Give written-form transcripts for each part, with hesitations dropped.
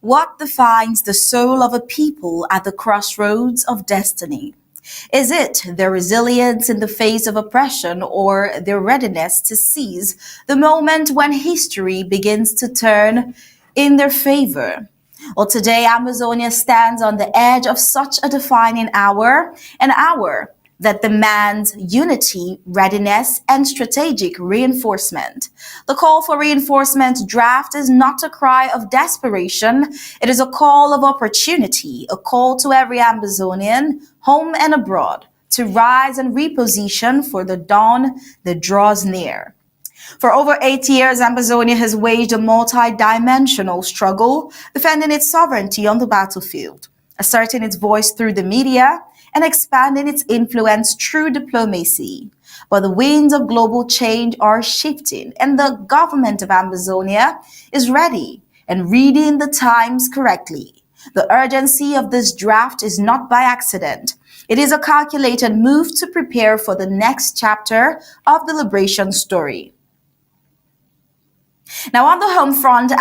What defines the soul of a people at the crossroads of destiny? Is it their resilience in the face of oppression or their readiness to seize the moment when history begins to turn in their favor? Well, today, Amazonia stands on the edge of such a defining hour, an hour that demands unity, readiness, and strategic reinforcement. The call for reinforcement draft is not a cry of desperation. It is a call of opportunity, a call to every Ambazonian, home and abroad, to rise and reposition for the dawn that draws near. For over 8 years, Ambazonia has waged a multi-dimensional struggle, defending its sovereignty on the battlefield, asserting its voice through the media, and expanding its influence through diplomacy. But the winds of global change are shifting, and the government of Ambazonia is ready and reading the times correctly. The urgency of this draft is not by accident. It is a calculated move to prepare for the next chapter of the liberation story. Now, on the home front, the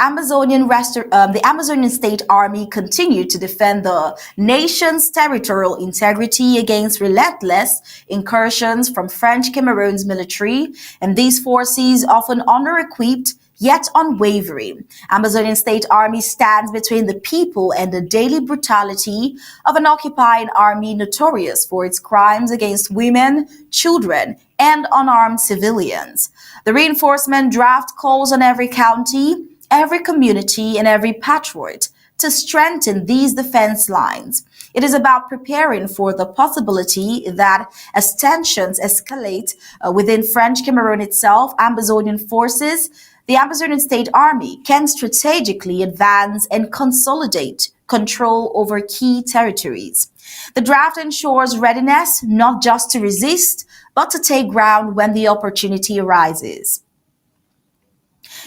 Amazonian State Army continued to defend the nation's territorial integrity against relentless incursions from French Cameroon's military, and these forces, often under-equipped, yet unwavering. Amazonian State Army stands between the people and the daily brutality of an occupying army notorious for its crimes against women, children, and unarmed civilians. The reinforcement draft calls on every county, every community, and every patriot to strengthen these defense lines. It is about preparing for the possibility that as tensions escalate within French Cameroon itself, Ambazonian forces, the Amazonian State Army can strategically advance and consolidate control over key territories. The draft ensures readiness not just to resist, but to take ground when the opportunity arises.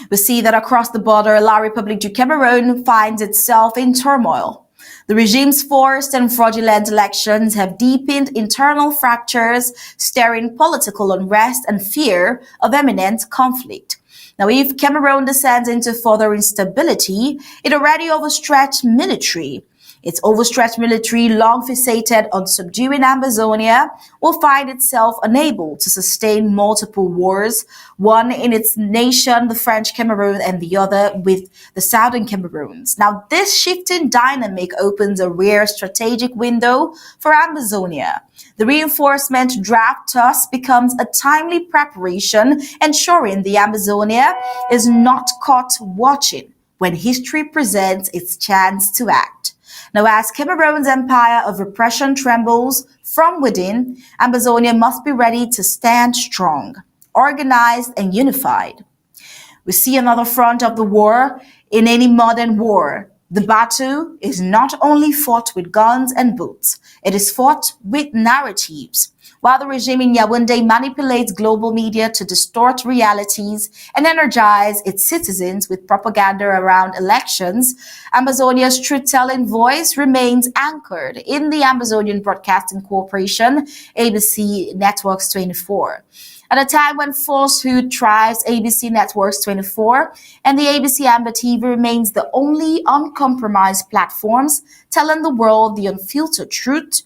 We see that across the border, La République du Cameroon finds itself in turmoil. The regime's forced and fraudulent elections have deepened internal fractures, stirring political unrest and fear of imminent conflict. Now, if Cameroon descends into further instability, it already overstretched military. Its overstretched military, long fixated on subduing Ambazonia, will find itself unable to sustain multiple wars, one in its nation, the French Cameroon, and the other with the Southern Cameroons. Now, this shifting dynamic opens a rare strategic window for Ambazonia. The reinforcement draft thus becomes a timely preparation, ensuring the Amazonia is not caught watching when history presents its chance to act. Now, as Cameroon's empire of repression trembles from within, Ambazonia must be ready to stand strong, organized, and unified. We see another front of the war in any modern war. The battle is not only fought with guns and bullets, it is fought with narratives. While the regime in Yaoundé manipulates global media to distort realities and energize its citizens with propaganda around elections, Ambazonia's truth-telling voice remains anchored in the Ambazonian Broadcasting Corporation, ABC Networks 24. At a time when falsehood thrives, ABC Networks 24 and the ABC Amba TV remains the only uncompromised platforms telling the world the unfiltered truth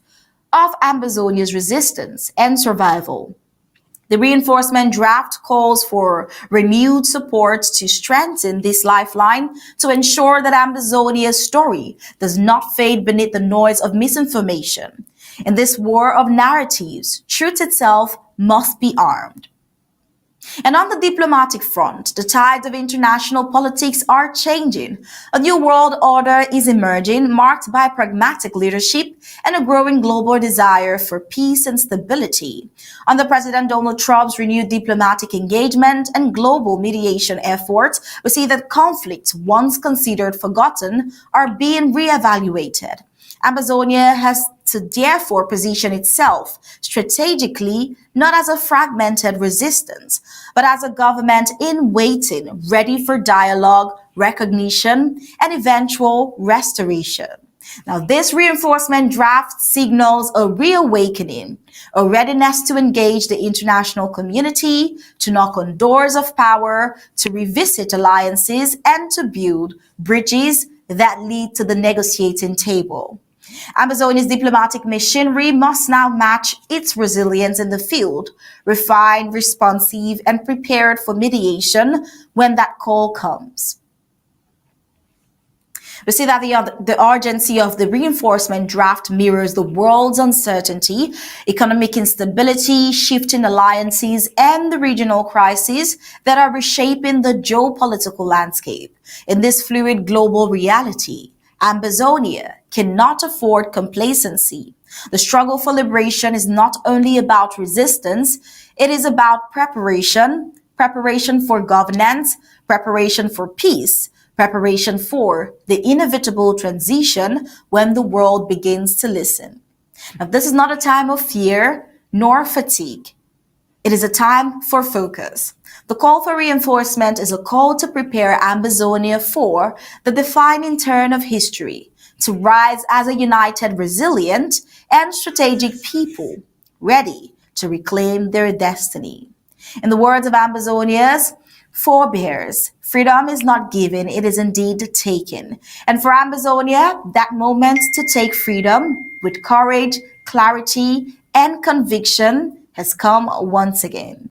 of Ambazonia's resistance and survival. The reinforcement draft calls for renewed support to strengthen this lifeline to ensure that Ambazonia's story does not fade beneath the noise of misinformation. In this war of narratives, truth itself must be armed. And on the diplomatic front, the tides of international politics are changing. A new world order is emerging, marked by pragmatic leadership and a growing global desire for peace and stability. Under President Donald Trump's renewed diplomatic engagement and global mediation efforts, we see that conflicts once considered forgotten are being reevaluated. Amazonia has to therefore position itself strategically not as a fragmented resistance, but as a government in waiting, ready for dialogue, recognition, and eventual restoration. Now, this reinforcement draft signals a reawakening, a readiness to engage the international community, to knock on doors of power, to revisit alliances, and to build bridges that lead to the negotiating table. Ambazonia's diplomatic machinery must now match its resilience in the field, refined, responsive, and prepared for mediation when that call comes. We see that the urgency of the reinforcement draft mirrors the world's uncertainty, economic instability, shifting alliances, and the regional crises that are reshaping the geopolitical landscape. In this fluid global reality, Ambazonia cannot afford complacency. The struggle for liberation is not only about resistance, it is about preparation for governance, preparation for peace, preparation for the inevitable transition when the world begins to listen. Now, this is not a time of fear nor fatigue. It is a time for focus. The call for reinforcement is a call to prepare Ambazonia for the defining turn of history, to rise as a united, resilient, and strategic people, ready to reclaim their destiny. In the words of Ambazonia's forebears, freedom is not given, it is indeed taken. And for Ambazonia, that moment to take freedom with courage, clarity, and conviction has come once again.